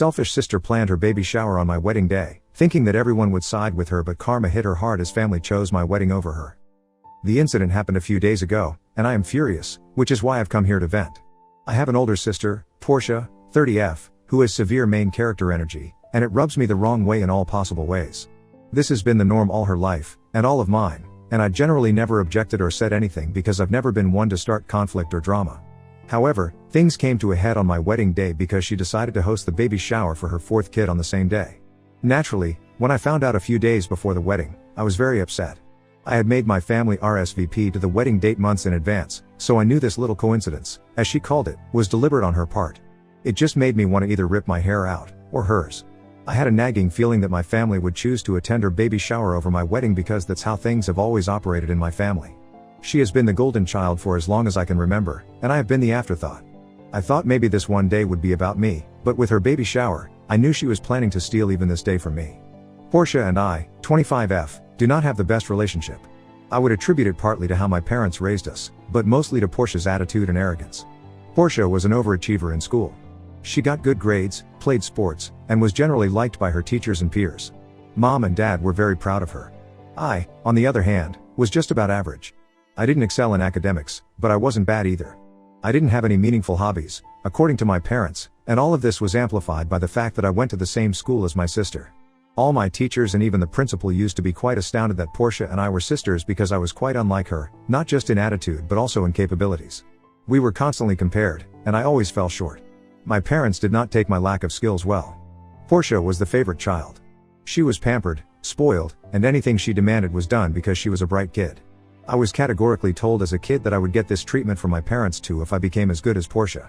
selfish sister planned her baby shower on my wedding day, thinking that everyone would side with her, but karma hit her hard as family chose my wedding over her. The incident happened a few days ago, and I am furious, which is why I've come here to vent. I have an older sister, Portia, 30F, who has severe main character energy, and it rubs me the wrong way in all possible ways. This has been the norm all her life, and all of mine, and I generally never objected or said anything because I've never been one to start conflict or drama. However, things came to a head on my wedding day because she decided to host the baby shower for her fourth kid on the same day. Naturally, when I found out a few days before the wedding, I was very upset. I had made my family RSVP to the wedding date months in advance, so I knew this little coincidence, as she called it, was deliberate on her part. It just made me want to either rip my hair out, or hers. I had a nagging feeling that my family would choose to attend her baby shower over my wedding because that's how things have always operated in my family. She has been the golden child for as long as I can remember, and I have been the afterthought. I thought maybe this one day would be about me, but with her baby shower, I knew she was planning to steal even this day from me. Portia and I, 25F, do not have the best relationship. I would attribute it partly to how my parents raised us, but mostly to Portia's attitude and arrogance. Portia was an overachiever in school. She got good grades, played sports, and was generally liked by her teachers and peers. Mom and Dad were very proud of her. I, on the other hand, was just about average. I didn't excel in academics, but I wasn't bad either. I didn't have any meaningful hobbies, according to my parents, and all of this was amplified by the fact that I went to the same school as my sister. All my teachers and even the principal used to be quite astounded that Portia and I were sisters because I was quite unlike her, not just in attitude but also in capabilities. We were constantly compared, and I always fell short. My parents did not take my lack of skills well. Portia was the favorite child. She was pampered, spoiled, and anything she demanded was done because she was a bright kid. I was categorically told as a kid that I would get this treatment from my parents too if I became as good as Portia.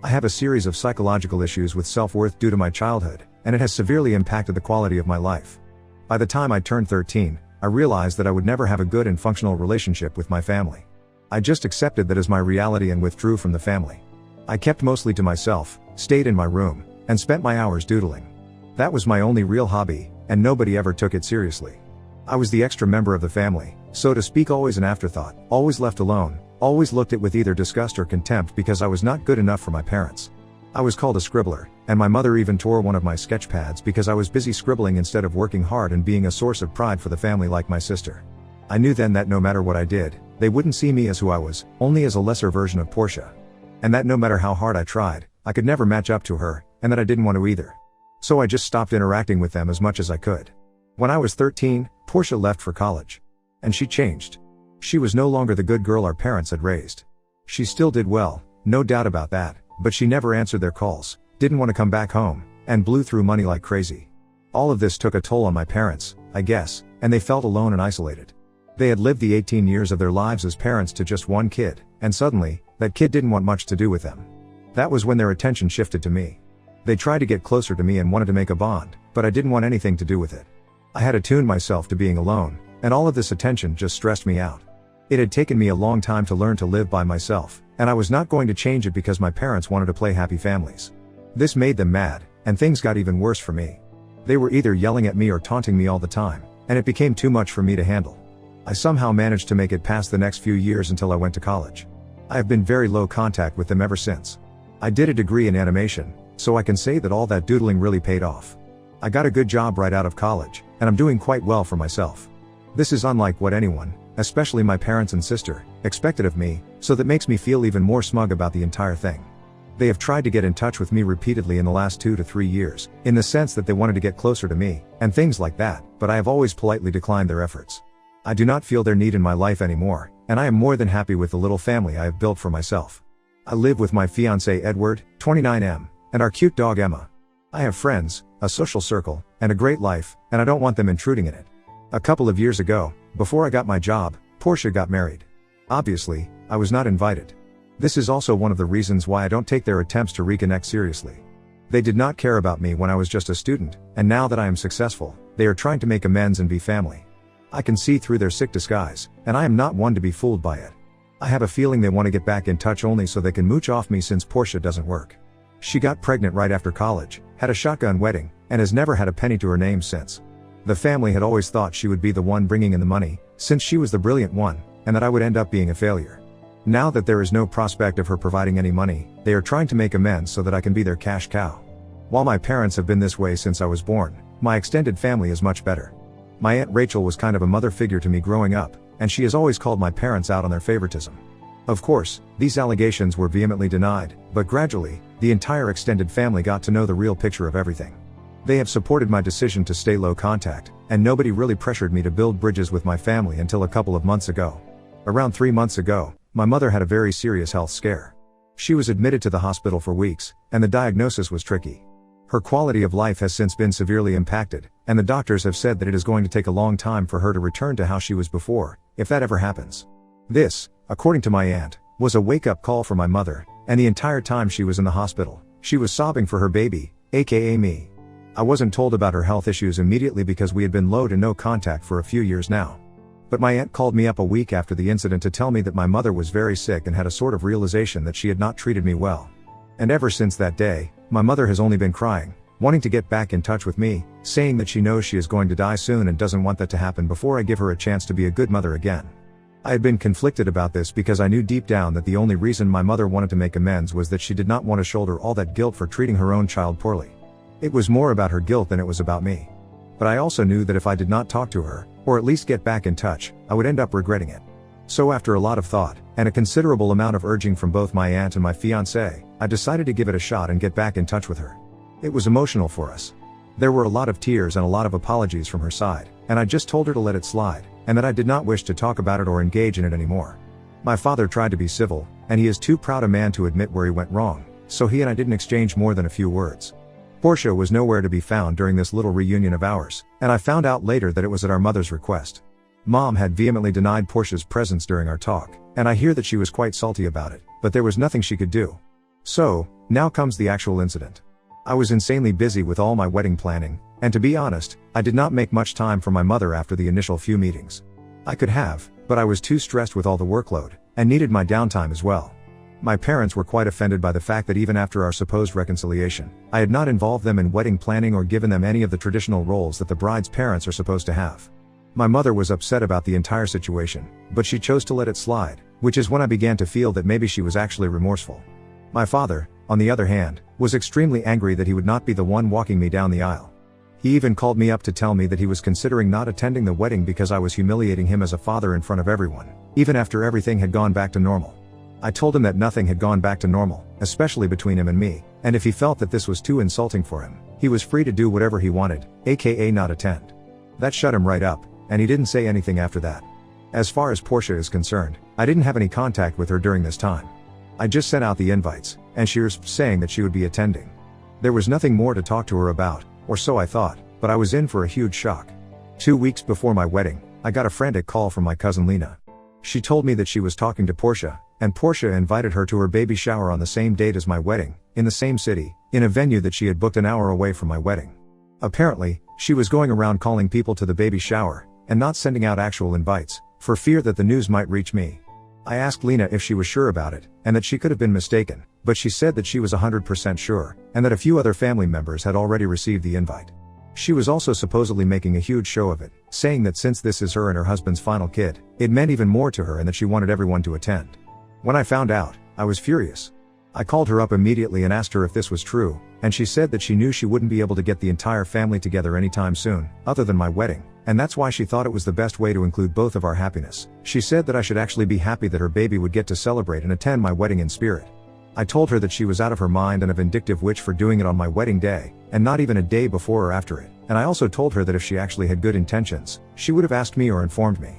I have a series of psychological issues with self-worth due to my childhood, and it has severely impacted the quality of my life. By the time I turned 13, I realized that I would never have a good and functional relationship with my family. I just accepted that as my reality and withdrew from the family. I kept mostly to myself, stayed in my room, and spent my hours doodling. That was my only real hobby, and nobody ever took it seriously. I was the extra member of the family, so to speak, always an afterthought, always left alone, always looked at with either disgust or contempt because I was not good enough for my parents. I was called a scribbler, and my mother even tore one of my sketch pads because I was busy scribbling instead of working hard and being a source of pride for the family like my sister. I knew then that no matter what I did, they wouldn't see me as who I was, only as a lesser version of Portia. And that no matter how hard I tried, I could never match up to her, and that I didn't want to either. So I just stopped interacting with them as much as I could. When I was 13, Portia left for college. And she changed. She was no longer the good girl our parents had raised. She still did well, no doubt about that, but she never answered their calls, didn't want to come back home, and blew through money like crazy. All of this took a toll on my parents, I guess, and they felt alone and isolated. They had lived the 18 years of their lives as parents to just one kid, and suddenly, that kid didn't want much to do with them. That was when their attention shifted to me. They tried to get closer to me and wanted to make a bond, but I didn't want anything to do with it. I had attuned myself to being alone, and all of this attention just stressed me out. It had taken me a long time to learn to live by myself, and I was not going to change it because my parents wanted to play happy families. This made them mad, and things got even worse for me. They were either yelling at me or taunting me all the time, and it became too much for me to handle. I somehow managed to make it past the next few years until I went to college. I have been very low contact with them ever since. I did a degree in animation, so I can say that all that doodling really paid off. I got a good job right out of college, and I'm doing quite well for myself. This is unlike what anyone, especially my parents and sister, expected of me, so that makes me feel even more smug about the entire thing. They have tried to get in touch with me repeatedly in the last 2 to 3 years, in the sense that they wanted to get closer to me, and things like that, but I have always politely declined their efforts. I do not feel their need in my life anymore, and I am more than happy with the little family I have built for myself. I live with my fiancé Edward, 29M, and our cute dog Emma. I have friends, a social circle, and a great life, and I don't want them intruding in it. A couple of years ago, before I got my job, Portia got married. Obviously, I was not invited. This is also one of the reasons why I don't take their attempts to reconnect seriously. They did not care about me when I was just a student, and now that I am successful, they are trying to make amends and be family. I can see through their sick disguise, and I am not one to be fooled by it. I have a feeling they want to get back in touch only so they can mooch off me since Portia doesn't work. She got pregnant right after college, had a shotgun wedding, and has never had a penny to her name since. The family had always thought she would be the one bringing in the money, since she was the brilliant one, and that I would end up being a failure. Now that there is no prospect of her providing any money, they are trying to make amends so that I can be their cash cow. While my parents have been this way since I was born, my extended family is much better. My Aunt Rachel was kind of a mother figure to me growing up, and she has always called my parents out on their favoritism. Of course, these allegations were vehemently denied, but gradually, the entire extended family got to know the real picture of everything. They have supported my decision to stay low contact, and nobody really pressured me to build bridges with my family until a couple of months ago. Around 3 months ago, my mother had a very serious health scare. She was admitted to the hospital for weeks, and the diagnosis was tricky. Her quality of life has since been severely impacted, and the doctors have said that it is going to take a long time for her to return to how she was before, if that ever happens. This, according to my aunt, was a wake-up call for my mother, and the entire time she was in the hospital, she was sobbing for her baby, aka me. I wasn't told about her health issues immediately because we had been low to no contact for a few years now. But my aunt called me up a week after the incident to tell me that my mother was very sick and had a sort of realization that she had not treated me well. And ever since that day, my mother has only been crying, wanting to get back in touch with me, saying that she knows she is going to die soon and doesn't want that to happen before I give her a chance to be a good mother again. I had been conflicted about this because I knew deep down that the only reason my mother wanted to make amends was that she did not want to shoulder all that guilt for treating her own child poorly. It was more about her guilt than it was about me. But I also knew that if I did not talk to her, or at least get back in touch, I would end up regretting it. So after a lot of thought, and a considerable amount of urging from both my aunt and my fiancé, I decided to give it a shot and get back in touch with her. It was emotional for us. There were a lot of tears and a lot of apologies from her side, and I just told her to let it slide, and that I did not wish to talk about it or engage in it anymore. My father tried to be civil, and he is too proud a man to admit where he went wrong, so he and I didn't exchange more than a few words. Portia was nowhere to be found during this little reunion of ours, and I found out later that it was at our mother's request. Mom had vehemently denied Portia's presence during our talk, and I hear that she was quite salty about it, but there was nothing she could do. So, now comes the actual incident. I was insanely busy with all my wedding planning, and to be honest, I did not make much time for my mother after the initial few meetings. I could have, but I was too stressed with all the workload, and needed my downtime as well. My parents were quite offended by the fact that even after our supposed reconciliation, I had not involved them in wedding planning or given them any of the traditional roles that the bride's parents are supposed to have. My mother was upset about the entire situation, but she chose to let it slide, which is when I began to feel that maybe she was actually remorseful. My father, on the other hand, was extremely angry that he would not be the one walking me down the aisle. He even called me up to tell me that he was considering not attending the wedding because I was humiliating him as a father in front of everyone, even after everything had gone back to normal. I told him that nothing had gone back to normal, especially between him and me, and if he felt that this was too insulting for him, he was free to do whatever he wanted, aka not attend. That shut him right up, and he didn't say anything after that. As far as Portia is concerned, I didn't have any contact with her during this time. I just sent out the invites, and she was saying that she would be attending. There was nothing more to talk to her about, or so I thought, but I was in for a huge shock. 2 weeks before my wedding, I got a frantic call from my cousin Lena. She told me that she was talking to Portia, and Portia invited her to her baby shower on the same date as my wedding, in the same city, in a venue that she had booked an hour away from my wedding. Apparently, she was going around calling people to the baby shower, and not sending out actual invites, for fear that the news might reach me. I asked Lena if she was sure about it, and that she could have been mistaken, but she said that she was 100% sure, and that a few other family members had already received the invite. She was also supposedly making a huge show of it, saying that since this is her and her husband's final kid, it meant even more to her and that she wanted everyone to attend. When I found out, I was furious. I called her up immediately and asked her if this was true, and she said that she knew she wouldn't be able to get the entire family together anytime soon, other than my wedding, and that's why she thought it was the best way to include both of our happiness. She said that I should actually be happy that her baby would get to celebrate and attend my wedding in spirit. I told her that she was out of her mind and a vindictive witch for doing it on my wedding day, and not even a day before or after it, and I also told her that if she actually had good intentions, she would have asked me or informed me.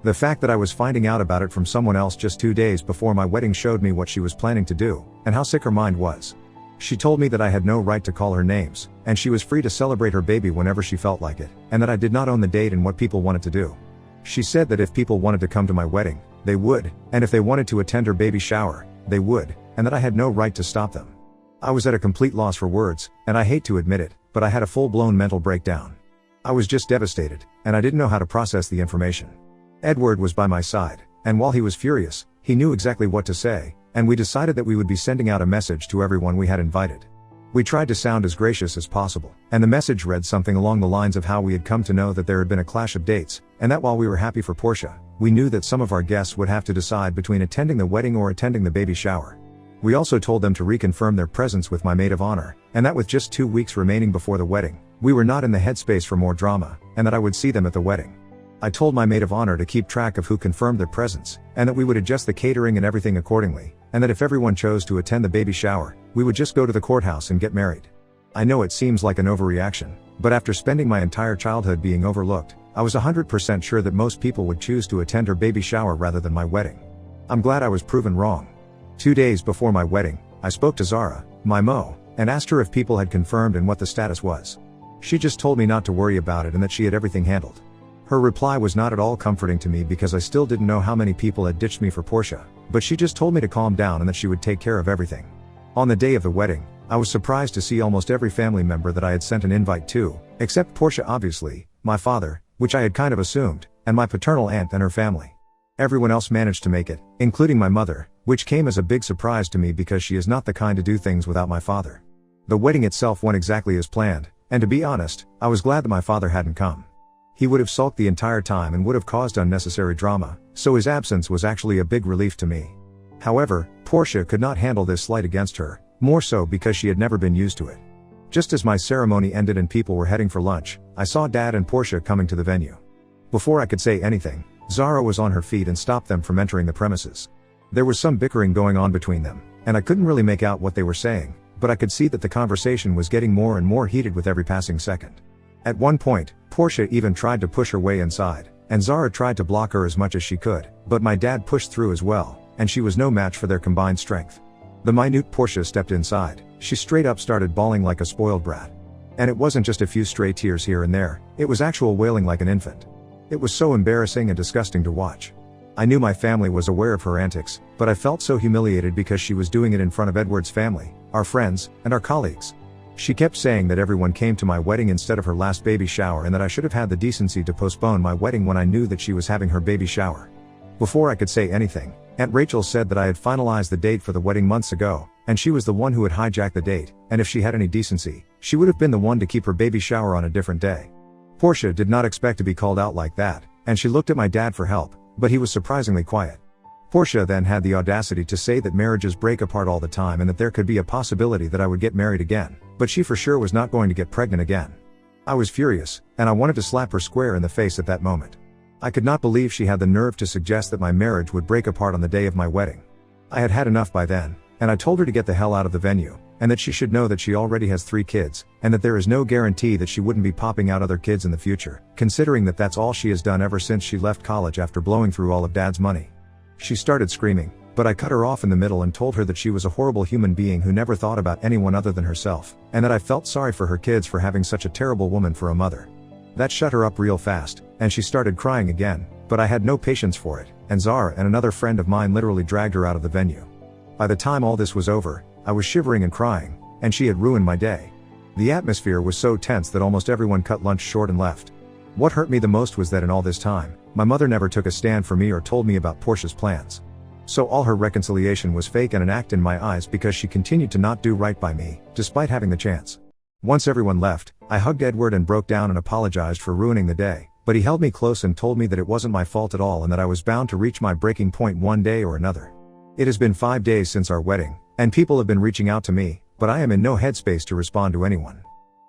The fact that I was finding out about it from someone else just 2 days before my wedding showed me what she was planning to do, and how sick her mind was. She told me that I had no right to call her names, and she was free to celebrate her baby whenever she felt like it, and that I did not own the date and what people wanted to do. She said that if people wanted to come to my wedding, they would, and if they wanted to attend her baby shower, they would, and that I had no right to stop them. I was at a complete loss for words, and I hate to admit it, but I had a full-blown mental breakdown. I was just devastated, and I didn't know how to process the information. Edward was by my side, and while he was furious, he knew exactly what to say, and we decided that we would be sending out a message to everyone we had invited. We tried to sound as gracious as possible, and the message read something along the lines of how we had come to know that there had been a clash of dates, and that while we were happy for Portia, we knew that some of our guests would have to decide between attending the wedding or attending the baby shower. We also told them to reconfirm their presence with my maid of honor, and that with just 2 weeks remaining before the wedding, we were not in the headspace for more drama, and that I would see them at the wedding. I told my maid of honor to keep track of who confirmed their presence, and that we would adjust the catering and everything accordingly, and that if everyone chose to attend the baby shower, we would just go to the courthouse and get married. I know it seems like an overreaction, but after spending my entire childhood being overlooked, I was 100% sure that most people would choose to attend her baby shower rather than my wedding. I'm glad I was proven wrong. 2 days before my wedding, I spoke to Zara, my Mo, and asked her if people had confirmed and what the status was. She just told me not to worry about it and that she had everything handled. Her reply was not at all comforting to me because I still didn't know how many people had ditched me for Portia, but she just told me to calm down and that she would take care of everything. On the day of the wedding, I was surprised to see almost every family member that I had sent an invite to, except Portia obviously, my father, which I had kind of assumed, and my paternal aunt and her family. Everyone else managed to make it, including my mother, which came as a big surprise to me because she is not the kind to do things without my father. The wedding itself went exactly as planned, and to be honest, I was glad that my father hadn't come. He would have sulked the entire time and would have caused unnecessary drama, so his absence was actually a big relief to me. However, Portia could not handle this slight against her, more so because she had never been used to it. Just as my ceremony ended and people were heading for lunch, I saw Dad and Portia coming to the venue. Before I could say anything, Zara was on her feet and stopped them from entering the premises. There was some bickering going on between them, and I couldn't really make out what they were saying, but I could see that the conversation was getting more and more heated with every passing second. At one point, Portia even tried to push her way inside, and Zara tried to block her as much as she could, but my dad pushed through as well, and she was no match for their combined strength. The minute Portia stepped inside, she straight up started bawling like a spoiled brat. And it wasn't just a few stray tears here and there, it was actual wailing like an infant. It was so embarrassing and disgusting to watch. I knew my family was aware of her antics, but I felt so humiliated because she was doing it in front of Edward's family, our friends, and our colleagues. She kept saying that everyone came to my wedding instead of her last baby shower and that I should have had the decency to postpone my wedding when I knew that she was having her baby shower. Before I could say anything, Aunt Rachel said that I had finalized the date for the wedding months ago, and she was the one who had hijacked the date, and if she had any decency, she would have been the one to keep her baby shower on a different day. Portia did not expect to be called out like that, and she looked at my dad for help, but he was surprisingly quiet. Portia then had the audacity to say that marriages break apart all the time and that there could be a possibility that I would get married again, but she for sure was not going to get pregnant again. I was furious, and I wanted to slap her square in the face at that moment. I could not believe she had the nerve to suggest that my marriage would break apart on the day of my wedding. I had had enough by then, and I told her to get the hell out of the venue, and that she should know that she already has 3 kids, and that there is no guarantee that she wouldn't be popping out other kids in the future, considering that that's all she has done ever since she left college after blowing through all of Dad's money. She started screaming, but I cut her off in the middle and told her that she was a horrible human being who never thought about anyone other than herself, and that I felt sorry for her kids for having such a terrible woman for a mother. That shut her up real fast, and she started crying again, but I had no patience for it, and Zara and another friend of mine literally dragged her out of the venue. By the time all this was over, I was shivering and crying, and she had ruined my day. The atmosphere was so tense that almost everyone cut lunch short and left. What hurt me the most was that in all this time, my mother never took a stand for me or told me about Portia's plans. So all her reconciliation was fake and an act in my eyes because she continued to not do right by me, despite having the chance. Once everyone left, I hugged Edward and broke down and apologized for ruining the day, but he held me close and told me that it wasn't my fault at all and that I was bound to reach my breaking point one day or another. It has been 5 days since our wedding, and people have been reaching out to me, but I am in no headspace to respond to anyone.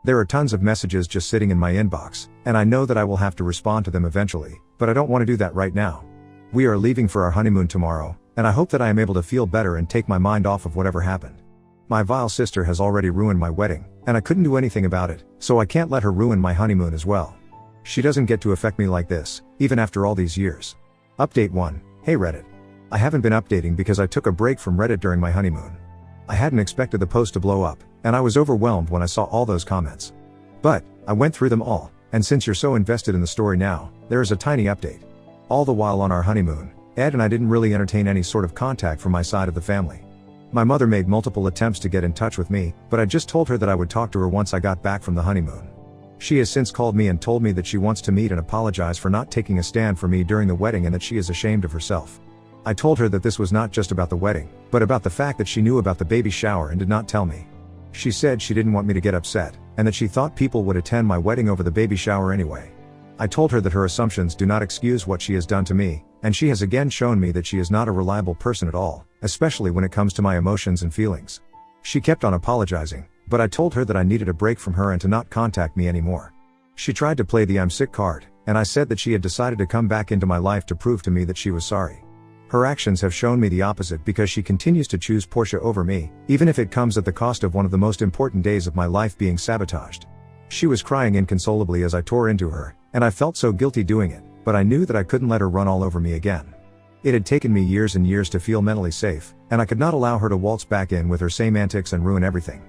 There are tons of messages just sitting in my inbox, and I know that I will have to respond to them eventually, but I don't want to do that right now. We are leaving for our honeymoon tomorrow, and I hope that I am able to feel better and take my mind off of whatever happened. My vile sister has already ruined my wedding, and I couldn't do anything about it, so I can't let her ruin my honeymoon as well. She doesn't get to affect me like this, even after all these years. Update 1. Hey Reddit. I haven't been updating because I took a break from Reddit during my honeymoon. I hadn't expected the post to blow up, and I was overwhelmed when I saw all those comments. But, I went through them all, and since you're so invested in the story now, there is a tiny update. All the while on our honeymoon, Ed and I didn't really entertain any sort of contact from my side of the family. My mother made multiple attempts to get in touch with me, but I just told her that I would talk to her once I got back from the honeymoon. She has since called me and told me that she wants to meet and apologize for not taking a stand for me during the wedding and that she is ashamed of herself. I told her that this was not just about the wedding, but about the fact that she knew about the baby shower and did not tell me. She said she didn't want me to get upset, and that she thought people would attend my wedding over the baby shower anyway. I told her that her assumptions do not excuse what she has done to me, and she has again shown me that she is not a reliable person at all, especially when it comes to my emotions and feelings. She kept on apologizing, but I told her that I needed a break from her and to not contact me anymore. She tried to play the I'm sick card, and I said that she had decided to come back into my life to prove to me that she was sorry. Her actions have shown me the opposite because she continues to choose Portia over me, even if it comes at the cost of one of the most important days of my life being sabotaged. She was crying inconsolably as I tore into her, and I felt so guilty doing it, but I knew that I couldn't let her run all over me again. It had taken me years and years to feel mentally safe, and I could not allow her to waltz back in with her same antics and ruin everything.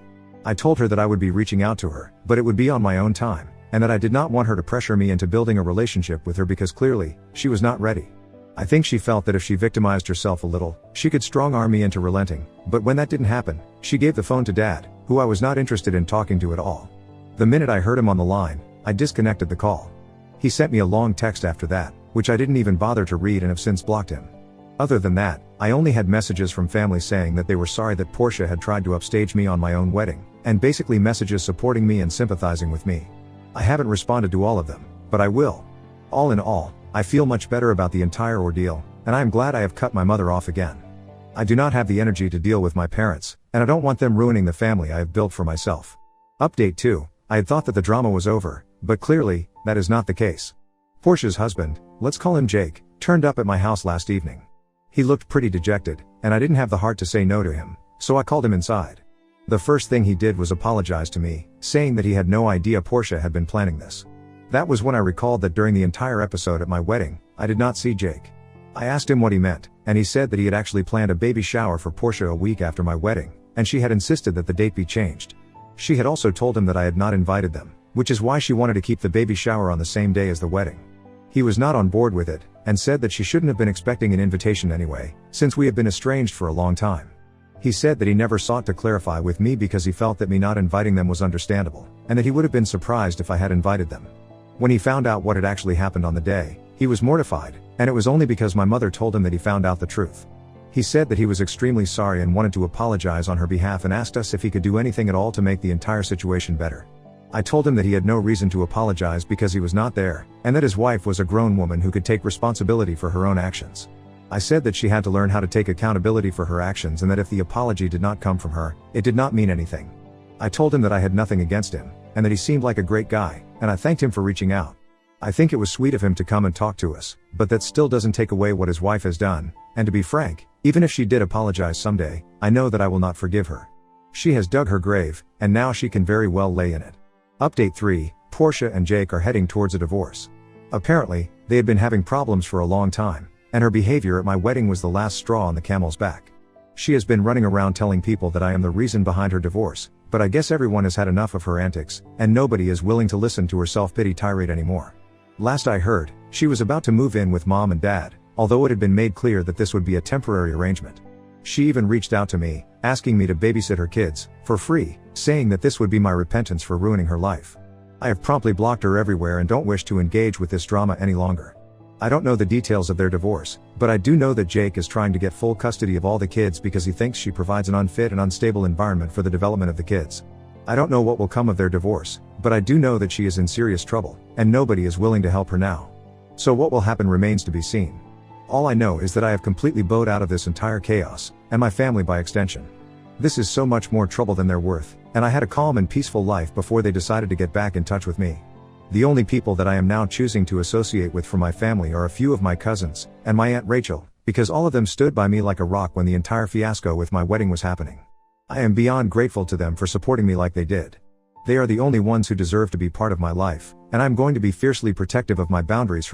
I told her that I would be reaching out to her, but it would be on my own time, and that I did not want her to pressure me into building a relationship with her because clearly, she was not ready. I think she felt that if she victimized herself a little, she could strong-arm me into relenting, but when that didn't happen, she gave the phone to Dad, who I was not interested in talking to at all. The minute I heard him on the line, I disconnected the call. He sent me a long text after that, which I didn't even bother to read and have since blocked him. Other than that, I only had messages from family saying that they were sorry that Portia had tried to upstage me on my own wedding, and basically messages supporting me and sympathizing with me. I haven't responded to all of them, but I will. All in all, I feel much better about the entire ordeal, and I am glad I have cut my mother off again. I do not have the energy to deal with my parents, and I don't want them ruining the family I have built for myself. Update 2. I had thought that the drama was over, but clearly, that is not the case. Portia's husband, let's call him Jake, turned up at my house last evening. He looked pretty dejected, and I didn't have the heart to say no to him, so I called him inside. The first thing he did was apologize to me, saying that he had no idea Portia had been planning this. That was when I recalled that during the entire episode at my wedding, I did not see Jake. I asked him what he meant, and he said that he had actually planned a baby shower for Portia a week after my wedding, and she had insisted that the date be changed. She had also told him that I had not invited them, which is why she wanted to keep the baby shower on the same day as the wedding. He was not on board with it, and said that she shouldn't have been expecting an invitation anyway, since we had been estranged for a long time. He said that he never sought to clarify with me because he felt that me not inviting them was understandable, and that he would have been surprised if I had invited them. When he found out what had actually happened on the day, he was mortified, and it was only because my mother told him that he found out the truth. He said that he was extremely sorry and wanted to apologize on her behalf and asked us if he could do anything at all to make the entire situation better. I told him that he had no reason to apologize because he was not there, and that his wife was a grown woman who could take responsibility for her own actions. I said that she had to learn how to take accountability for her actions and that if the apology did not come from her, it did not mean anything. I told him that I had nothing against him, and that he seemed like a great guy, and I thanked him for reaching out. I think it was sweet of him to come and talk to us, but that still doesn't take away what his wife has done, and to be frank, even if she did apologize someday, I know that I will not forgive her. She has dug her grave, and now she can very well lay in it. Update 3, Portia and Jake are heading towards a divorce. Apparently, they had been having problems for a long time, and her behavior at my wedding was the last straw on the camel's back. She has been running around telling people that I am the reason behind her divorce, but I guess everyone has had enough of her antics, and nobody is willing to listen to her self-pity tirade anymore. Last I heard, she was about to move in with Mom and Dad, although it had been made clear that this would be a temporary arrangement. She even reached out to me, asking me to babysit her kids, for free, saying that this would be my repentance for ruining her life. I have promptly blocked her everywhere and don't wish to engage with this drama any longer. I don't know the details of their divorce, but I do know that Jake is trying to get full custody of all the kids because he thinks she provides an unfit and unstable environment for the development of the kids. I don't know what will come of their divorce, but I do know that she is in serious trouble, and nobody is willing to help her now. So what will happen remains to be seen. All I know is that I have completely bowed out of this entire chaos, and my family by extension. This is so much more trouble than they're worth, and I had a calm and peaceful life before they decided to get back in touch with me. The only people that I am now choosing to associate with from my family are a few of my cousins, and my Aunt Rachel, because all of them stood by me like a rock when the entire fiasco with my wedding was happening. I am beyond grateful to them for supporting me like they did. They are the only ones who deserve to be part of my life, and I'm going to be fiercely protective of my boundaries